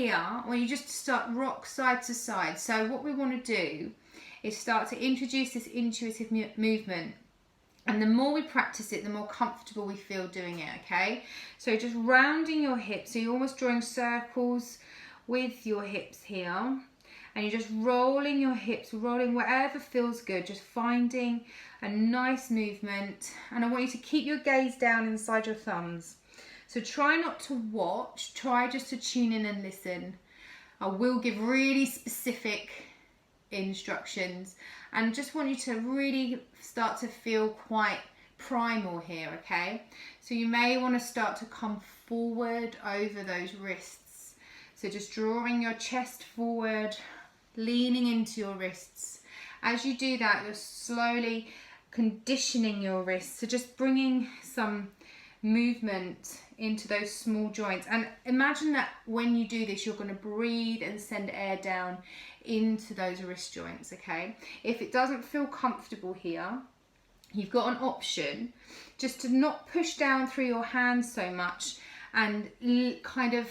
Here, I want you just to start rock side to side. So what we want to do is start to introduce this intuitive movement. And the more we practice it, the more comfortable we feel doing it, okay? So just rounding your hips. So you're almost drawing circles with your hips here. And you're just rolling your hips, rolling wherever feels good. Just finding a nice movement. And I want you to keep your gaze down inside your thumbs. So try not to watch, try just to tune in and listen. I will give really specific instructions and just want you to really start to feel quite primal here, okay? So you may want to start to come forward over those wrists. So just drawing your chest forward, leaning into your wrists. As you do that, you're slowly conditioning your wrists. So just bringing some movement into those small joints, and imagine that when you do this you're going to breathe and send air down into those wrist joints, okay? If it doesn't feel comfortable here, you've got an option just to not push down through your hands so much and kind of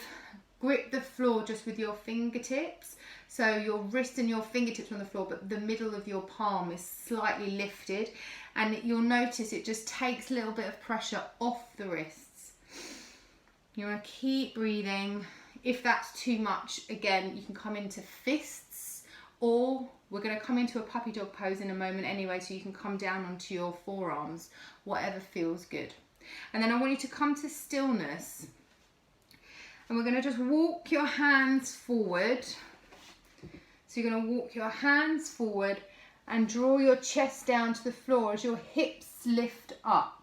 grip the floor just with your fingertips. So your wrist and your fingertips on the floor, but the middle of your palm is slightly lifted, and you'll notice it just takes a little bit of pressure off the wrists. You want to keep breathing. If that's too much, again, you can come into fists, or we're going to come into a puppy dog pose in a moment anyway, so you can come down onto your forearms, whatever feels good. And then I want you to come to stillness, and we're going to just walk your hands forward. So you're going to walk your hands forward and draw your chest down to the floor as your hips lift up.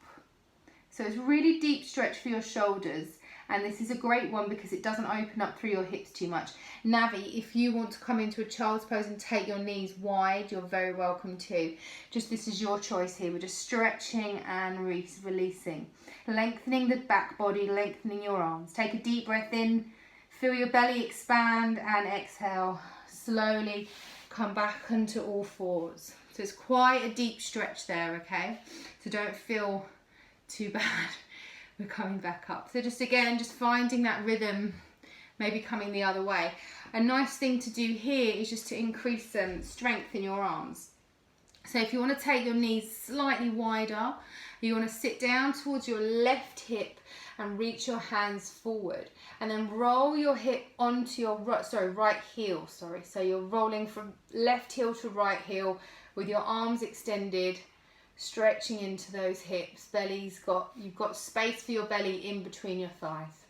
So it's really deep stretch for your shoulders, and this is a great one because it doesn't open up through your hips too much. Navi, if you want to come into a child's pose and take your knees wide, you're very welcome to. Just this is your choice here. We're just stretching and releasing. Lengthening the back body, lengthening your arms. Take a deep breath in, feel your belly expand, and exhale. Slowly come back onto all fours. So it's quite a deep stretch there, okay? So don't feel too bad. We're coming back up. So just again, just finding that rhythm, maybe coming the other way. A nice thing to do here is just to increase strength in your arms. So if you want to take your knees slightly wider, you want to sit down towards your left hip and reach your hands forward, and then roll your hip onto your right heel. So you're rolling from left heel to right heel with your arms extended, stretching into those hips. You've got space for your belly in between your thighs.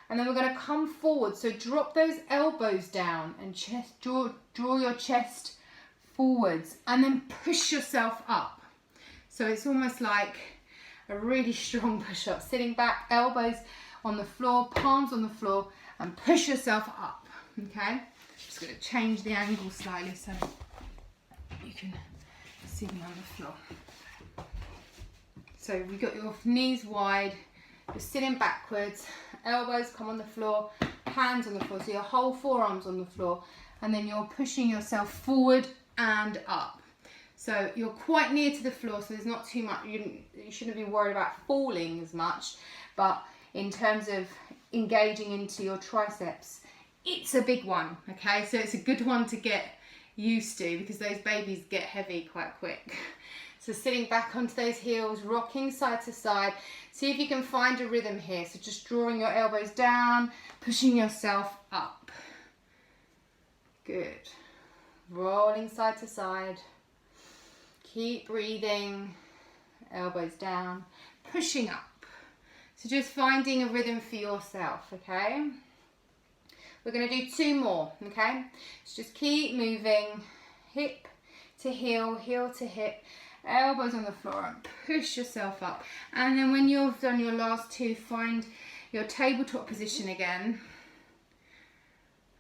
And then we're going to come forward. So drop those elbows down and draw your chest forwards, and then push yourself up. So it's almost like a really strong push-up. Sitting back, elbows on the floor, palms on the floor, and push yourself up, okay? Just going to change the angle slightly so you can see me on the floor. So we've got your knees wide, you're sitting backwards, elbows come on the floor, hands on the floor, so your whole forearms on the floor, and then you're pushing yourself forward and up. So you're quite near to the floor, so there's not too much, you shouldn't be worried about falling as much, but in terms of engaging into your triceps, it's a big one, okay? So it's a good one to get used to because those babies get heavy quite quick. So sitting back onto those heels, rocking side to side. See if you can find a rhythm here. So just drawing your elbows down, pushing yourself up. Good. Rolling side to side. Keep breathing. Elbows down, pushing up. So just finding a rhythm for yourself, okay? We're going to do 2 more, okay? So just keep moving, hip to heel, heel to hip, elbows on the floor, and push yourself up. And then when you've done your last 2, find your tabletop position again.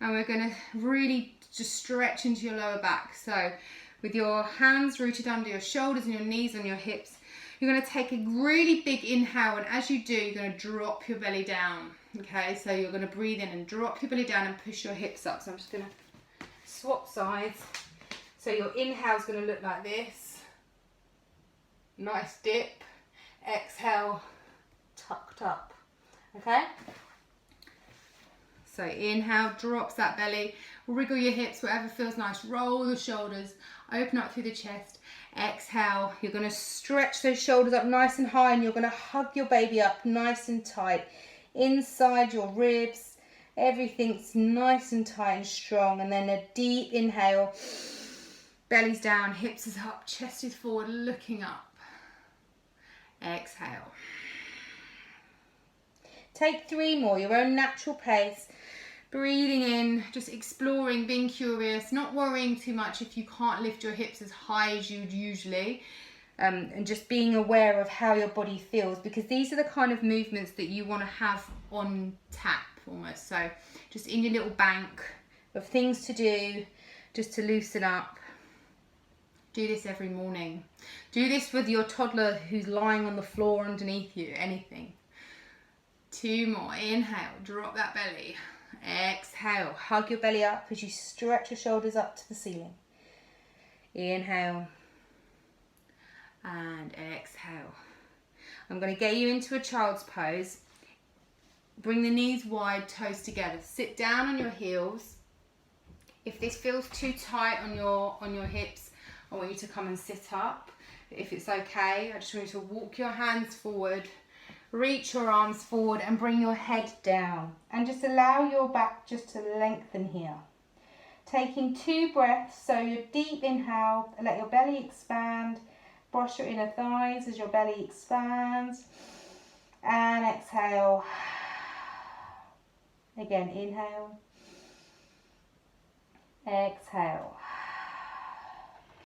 And we're going to really just stretch into your lower back. So with your hands rooted under your shoulders and your knees on your hips, you're going to take a really big inhale, and as you do, you're going to drop your belly down. Okay, so you're going to breathe in and drop your belly down and push your hips up. So I'm just going to swap sides. So your inhale is going to look like this. Nice dip. Exhale, tucked up. Okay? So inhale, drops that belly, wriggle your hips, whatever feels nice, roll the shoulders, open up through the chest. Exhale, you're going to stretch those shoulders up nice and high, and you're going to hug your baby up nice and tight inside your ribs. Everything's nice and tight and strong. And then a deep inhale, belly's down, hips is up, chest is forward, looking up. Exhale. Take 3 more, your own natural pace. Breathing in, just exploring, being curious, not worrying too much if you can't lift your hips as high as you'd usually, and just being aware of how your body feels, because these are the kind of movements that you want to have on tap almost. So just in your little bank of things to do, just to loosen up. Do this every morning. Do this with your toddler who's lying on the floor underneath you, anything. 2 more, inhale, drop that belly. Exhale, hug your belly up as you stretch your shoulders up to the ceiling. Inhale and exhale. I'm going to get you into a child's pose. Bring the knees wide, toes together. Sit down on your heels. If this feels too tight on your hips, I want you to come and sit up. If it's okay, I just want you to walk your hands forward. Reach your arms forward and bring your head down, and just allow your back just to lengthen here. Taking 2 breaths, so your deep inhale, let your belly expand, brush your inner thighs as your belly expands, and exhale. Again, inhale, exhale.